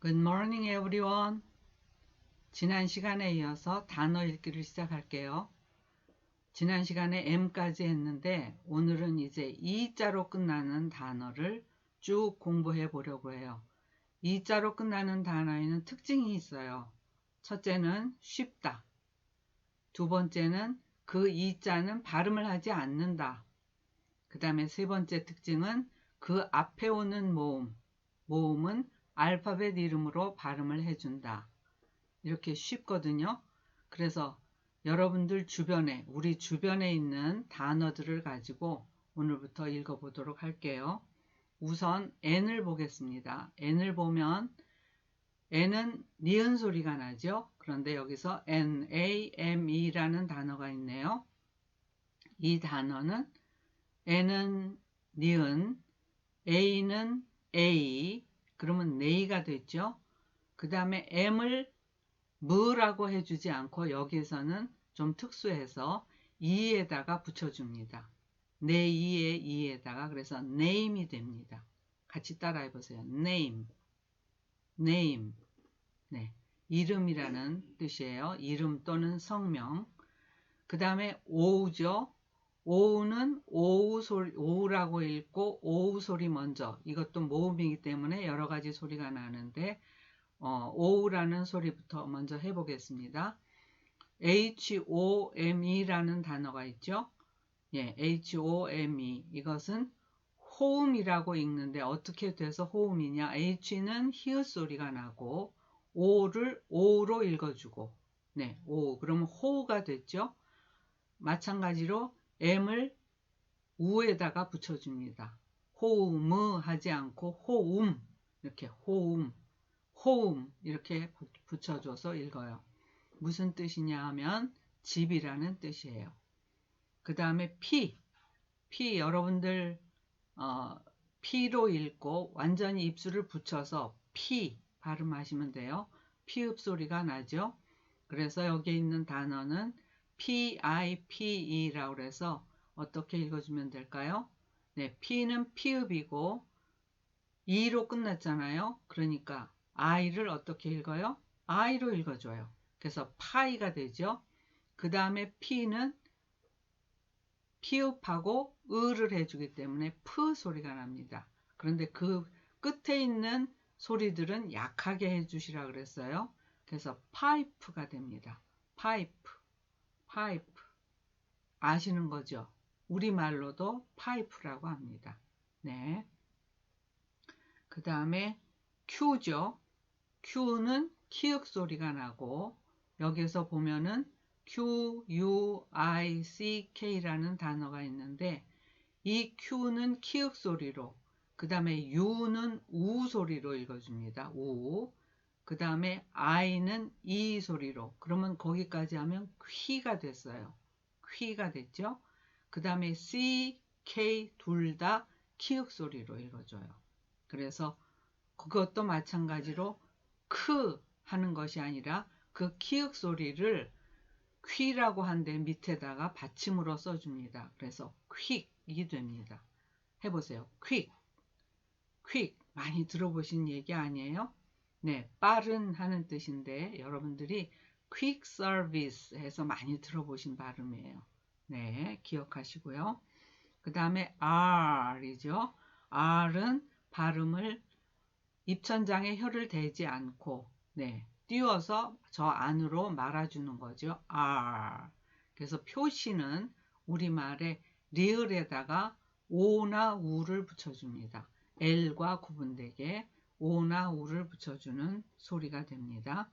Good morning, everyone. 지난 시간에 이어서 단어 읽기를 시작할게요. 지난 시간에 M까지 했는데 오늘은 이제 E자로 끝나는 단어를 쭉 공부해 보려고 해요. E자로 끝나는 단어에는 특징이 있어요. 첫째는 쉽다. 두 번째는 그 E자는 발음을 하지 않는다. 그 다음에 세 번째 특징은 그 앞에 오는 모음은 알파벳 이름으로 발음을 해준다. 이렇게 쉽거든요. 그래서 여러분들 주변에, 우리 주변에 있는 단어들을 가지고 오늘부터 읽어보도록 할게요. 우선 N을 보겠습니다. N을 보면 N은 니은 소리가 나죠. 그런데 여기서 NAME라는 단어가 있네요. 이 단어는 N은 니은, A는 A, 그러면 네이가 됐죠. 그 다음에 M을 뭐라고 해주지 않고 여기에서는 좀 특수해서 이에다가 붙여줍니다. 내 이의 이에다가 그래서 name이 됩니다. 같이 따라해 보세요. name, name. 네, 이름이라는 뜻이에요. 이름 또는 성명. 그 다음에 오우죠. 오우는 오우 소리, 오우라고 읽고 오우 소리 먼저. 이것도 모음이기 때문에 여러 가지 소리가 나는데 오우라는 소리부터 먼저 해보겠습니다. HOME라는 단어가 있죠. 예, HOME. 이것은 호음이라고 읽는데 어떻게 돼서 호음이냐? H는 히읗 소리가 나고 O를 O로 읽어주고 네, O. 그러면 호가 됐죠. 마찬가지로 M을 우에다가 붙여줍니다. 호음 하지 않고 호음 이렇게 호음 이렇게 붙여줘서 읽어요. 무슨 뜻이냐 하면 집이라는 뜻이에요. 그 다음에 P 여러분들 P로 읽고 완전히 입술을 붙여서 P 발음하시면 돼요. 피읍 소리가 나죠. 그래서 여기 있는 단어는 PIPE라고 해서 어떻게 읽어주면 될까요? 네, P는 피읍이고 E로 끝났잖아요. 그러니까 I를 어떻게 읽어요? I로 읽어줘요. 그래서 파이가 되죠. 그 다음에 P는 피읍하고 을을 해주기 때문에 프 소리가 납니다. 그런데 그 끝에 있는 소리들은 약하게 해주시라 그랬어요. 그래서 파이프가 됩니다. 파이프. 아시는 거죠? 우리말로도 파이프라고 합니다. 네. 그 다음에 Q죠. Q는 키읔 소리가 나고 여기서 보면은 QUICK라는 단어가 있는데 이 Q는 키읔 소리로 그 다음에 U는 우 소리로 읽어줍니다. 우. 그 다음에 I는 이 소리로 그러면 거기까지 하면 퀴가 됐어요. 퀴가 됐죠. 그 다음에 C, K 둘 다 키읔 소리로 읽어줘요. 그래서 그것도 마찬가지로 크 하는 것이 아니라 그 키읔 소리를 퀴라고 한데 밑에다가 받침으로 써줍니다. 그래서 퀵이 됩니다. 해보세요. 퀵 많이 들어보신 얘기 아니에요? 네, 빠른 하는 뜻인데 여러분들이 quick service 해서 많이 들어보신 발음이에요. 네, 기억하시고요. 그 다음에 R이죠. R은 발음을 입천장에 혀를 대지 않고 네, 띄워서 저 안으로 말아주는 거죠. R. 그래서 표시는 우리말에 리을에다가 오나 우를 붙여줍니다. L과 구분되게 오나 우를 붙여주는 소리가 됩니다.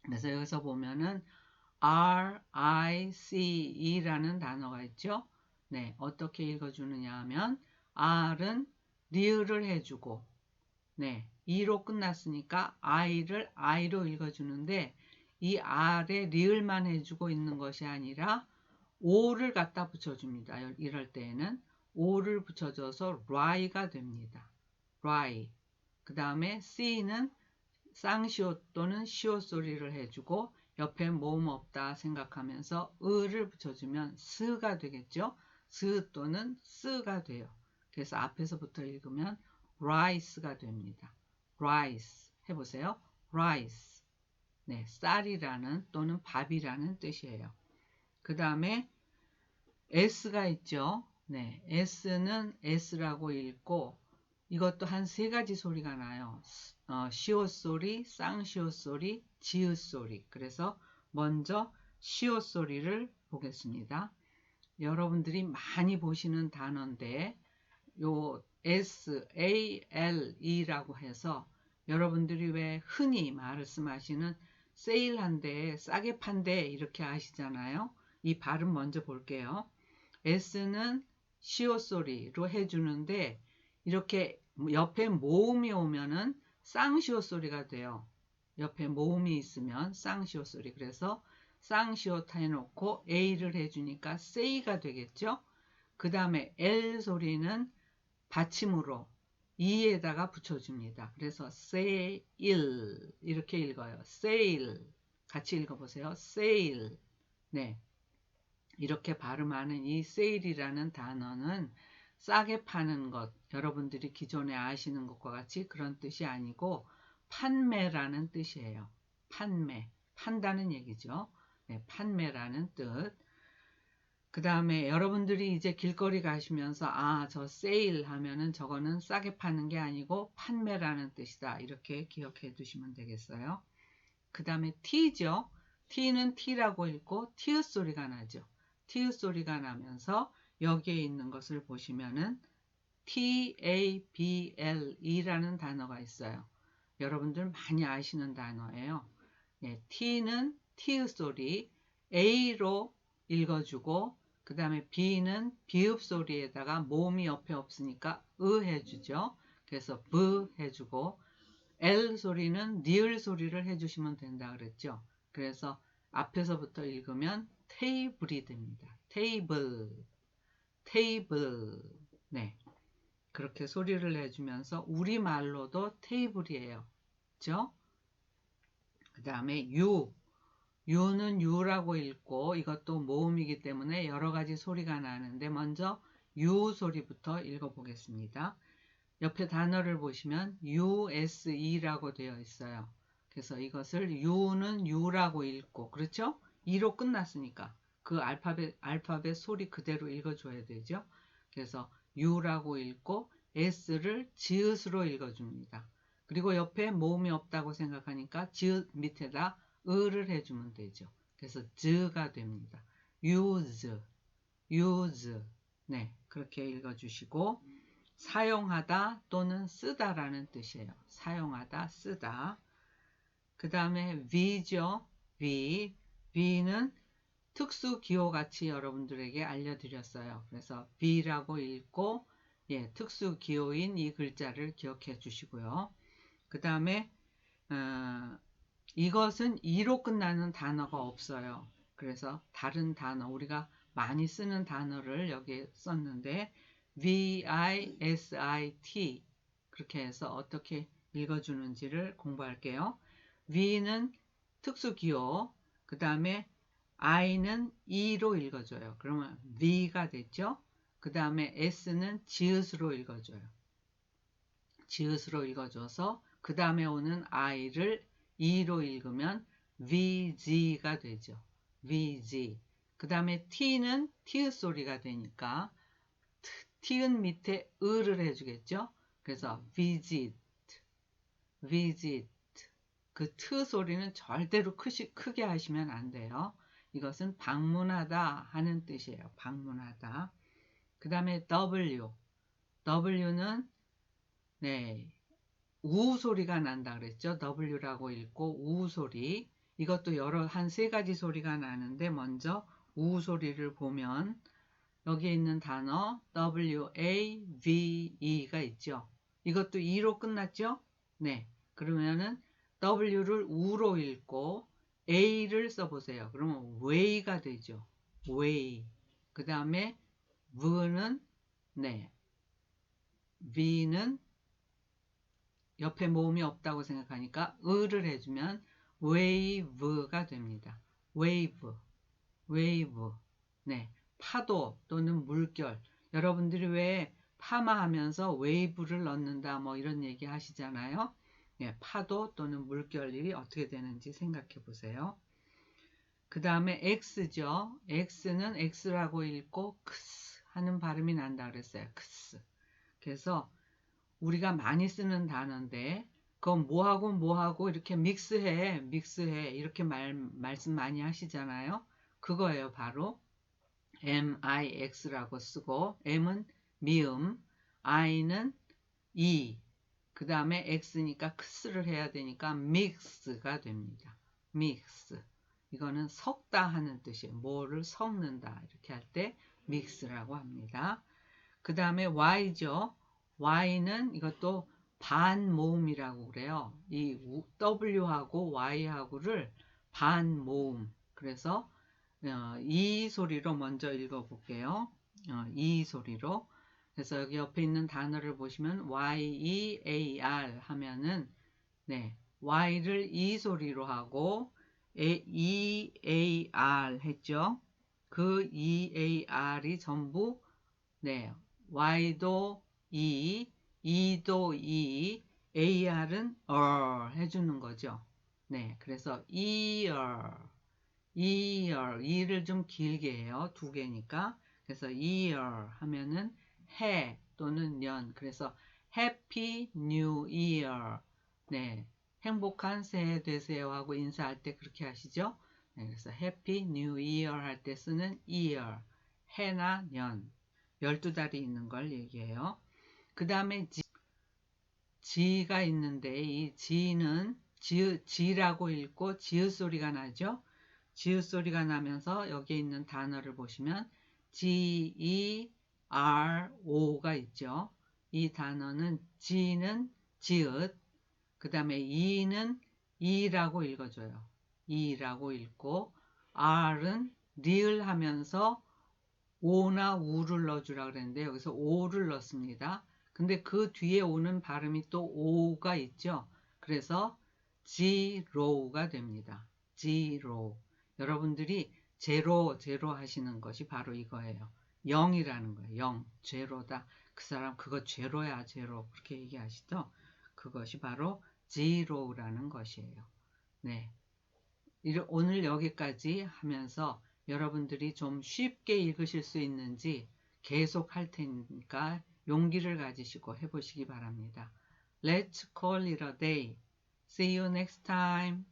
그래서 여기서 보면은 RICE라는 단어가 있죠. 네, 어떻게 읽어주느냐 하면 R은 리을을 해주고 네, E로 끝났으니까 I를 I로 읽어주는데 이 R에 리을만 해주고 있는 것이 아니라 O를 갖다 붙여줍니다. 이럴 때에는 O를 붙여줘서 Ry가 됩니다. Ry. 그 다음에 C는 쌍시옷 또는 시옷 소리를 해주고 옆에 모음 없다 생각하면서 을을 붙여주면 스가 되겠죠. 스 또는 스가 돼요. 그래서 앞에서부터 읽으면 rice가 됩니다. rice 해보세요. rice. 네, 쌀이라는 또는 밥이라는 뜻이에요. 그 다음에 s가 있죠. 네, s는 s라고 읽고 이것도 한 세 가지 소리가 나요. 시옷 소리, 쌍시옷 소리, 지읒 소리. 그래서 먼저 시옷 소리를 보겠습니다. 여러분들이 많이 보시는 단어인데 요 SALE라고 해서 여러분들이 왜 흔히 말씀하시는 세일한데 싸게 판대 이렇게 하시잖아요. 이 발음 먼저 볼게요. S는 시옷 소리로 해주는데 이렇게 옆에 모음이 오면은 쌍시옷 소리가 돼요. 옆에 모음이 있으면 쌍시옷 소리. 그래서 쌍시옷 해놓고 A를 해주니까 say가 되겠죠. 그 다음에 L 소리는 받침으로 E에다가 붙여줍니다. 그래서 sail 이렇게 읽어요. sail 같이 읽어보세요. sail. 네, 이렇게 발음하는 이 세일이라는 단어는 싸게 파는 것, 여러분들이 기존에 아시는 것과 같이 그런 뜻이 아니고 판매라는 뜻이에요. 판매, 판다는 얘기죠. 네, 판매라는 뜻. 그 다음에 여러분들이 이제 길거리 가시면서 저 세일 하면은 저거는 싸게 파는 게 아니고 판매라는 뜻이다. 이렇게 기억해 두시면 되겠어요. 그 다음에 T죠. T는 T라고 읽고 티읕 소리가 나죠. 티읕 소리가 나면서 여기에 있는 것을 보시면은 TABLE라는 단어가 있어요. 여러분들 많이 아시는 단어예요. 네, T는 티읕 소리, A로 읽어주고 그 다음에 B는 비읍 소리에다가 모음이 옆에 없으니까 해주죠. 그래서 B 해주고 L 소리는 니을 소리를 해주시면 된다 그랬죠. 그래서 앞에서부터 읽으면 테이블이 됩니다. 테이블, 테이블. 네, 그렇게 소리를 내주면서 우리말로도 테이블이에요. 그죠? 그 다음에 U는 U라고 읽고 이것도 모음이기 때문에 여러 가지 소리가 나는데 먼저 U 소리부터 읽어보겠습니다. 옆에 단어를 보시면 USE라고 되어 있어요. 그래서 이것을 U는 U라고 읽고, 그렇죠? E로 끝났으니까 그 알파벳 소리 그대로 읽어줘야 되죠. 그래서 U라고 읽고 S를 지읒으로 읽어줍니다. 그리고 옆에 모음이 없다고 생각하니까 지읒 밑에다 을을 해주면 되죠. 그래서 즈가 됩니다. use, use. 네, 그렇게 읽어주시고 사용하다 또는 쓰다라는 뜻이에요. 사용하다, 쓰다. 그 다음에 V죠. V는 특수 기호같이 여러분들에게 알려드렸어요. 그래서 V라고 읽고 특수 기호인 이 글자를 기억해 주시고요. 그 다음에 이것은 E로 끝나는 단어가 없어요. 그래서 다른 단어, 우리가 많이 쓰는 단어를 여기에 썼는데 VISIT 그렇게 해서 어떻게 읽어주는지를 공부할게요. V는 특수기호, 그 다음에 I는 E로 읽어줘요. 그러면 V가 됐죠. 그 다음에 S는 지읒으로 읽어줘요. 지읒으로 읽어줘서 그 다음에 오는 I를 E로 읽으면 VG가 되죠. VG. 그 다음에 T는 티읕 소리가 되니까 티읕 밑에 을을 해주겠죠. 그래서 visit, visit. 그 트 소리는 절대로 크게 하시면 안 돼요. 이것은 방문하다 하는 뜻이에요. 방문하다. 그 다음에 W는 우 소리가 난다 그랬죠. W라고 읽고 우 소리. 이것도 한 세 가지 소리가 나는데 먼저 우 소리를 보면 여기에 있는 단어 WAVE가 있죠. 이것도 E로 끝났죠? 네. 그러면은 W를 우로 읽고 A를 써보세요. 그러면 way가 되죠. way. 그 다음에 V는 옆에 모음이 없다고 생각하니까 을을 해주면 wave가 됩니다. wave. 네. 파도 또는 물결. 여러분들이 왜 파마하면서 웨이브를 넣는다 뭐 이런 얘기 하시잖아요. 예, 파도 또는 물결이 어떻게 되는지 생각해 보세요. 그 다음에 X죠. X는 X라고 읽고 크스 하는 발음이 난다 그랬어요. 크스. 그래서 우리가 많이 쓰는 단어인데 그건 뭐하고 이렇게 믹스해 이렇게 말씀 많이 하시잖아요. 그거예요. 바로 MIX라고 쓰고 M은 미음, I는 E, 그 다음에 X니까 크스를 해야 되니까 믹스가 됩니다. 믹스. 이거는 섞다 하는 뜻이에요. 뭐를 섞는다 이렇게 할 때 믹스라고 합니다. 그 다음에 Y죠. Y는 이것도 반모음이라고 그래요. 이 W하고 Y하고를 반모음. 그래서 이 소리로 먼저 읽어볼게요. 이 소리로. 그래서 여기 옆에 있는 단어를 보시면 Y-E-A-R 하면은 네, Y를 이 소리로 하고 E-A-R 했죠. 그 E-A-R이 전부 네, Y도 E, E도 E, AR은 해주는 거죠. 네, 그래서 E를 좀 길게 해요. 두 개니까. 그래서 year 하면은 해 또는 년. 그래서 Happy New Year. 네, 행복한 새해 되세요 하고 인사할 때 그렇게 하시죠. 네, 그래서 Happy New Year 할 때 쓰는 year. 해나 년. 12달이 있는 걸 얘기해요. 그 다음에 지가 있는데 이 지는 지라고 읽고 지읒 소리가 나죠. 지읒 소리가 나면서 여기에 있는 단어를 보시면 G-E-R-O가 있죠. 이 단어는 G는 지읒, 그 다음에 E는 E라고 읽어줘요. E라고 읽고 R은 리을 하면서 오나 우를 넣어주라 그랬는데 여기서 오를 넣습니다. 근데 그 뒤에 오는 발음이 또 오가 있죠. 그래서 지로우가 됩니다. 지로우. 여러분들이 제로 하시는 것이 바로 이거예요. 0이라는 거예요. 0. 제로다. 그 사람 그거 제로야 제로. 그렇게 얘기하시죠. 그것이 바로 지로우라는 것이에요. 네. 오늘 여기까지 하면서 여러분들이 좀 쉽게 읽으실 수 있는지 계속 할 테니까 용기를 가지시고 해보시기 바랍니다. Let's call it a day. See you next time.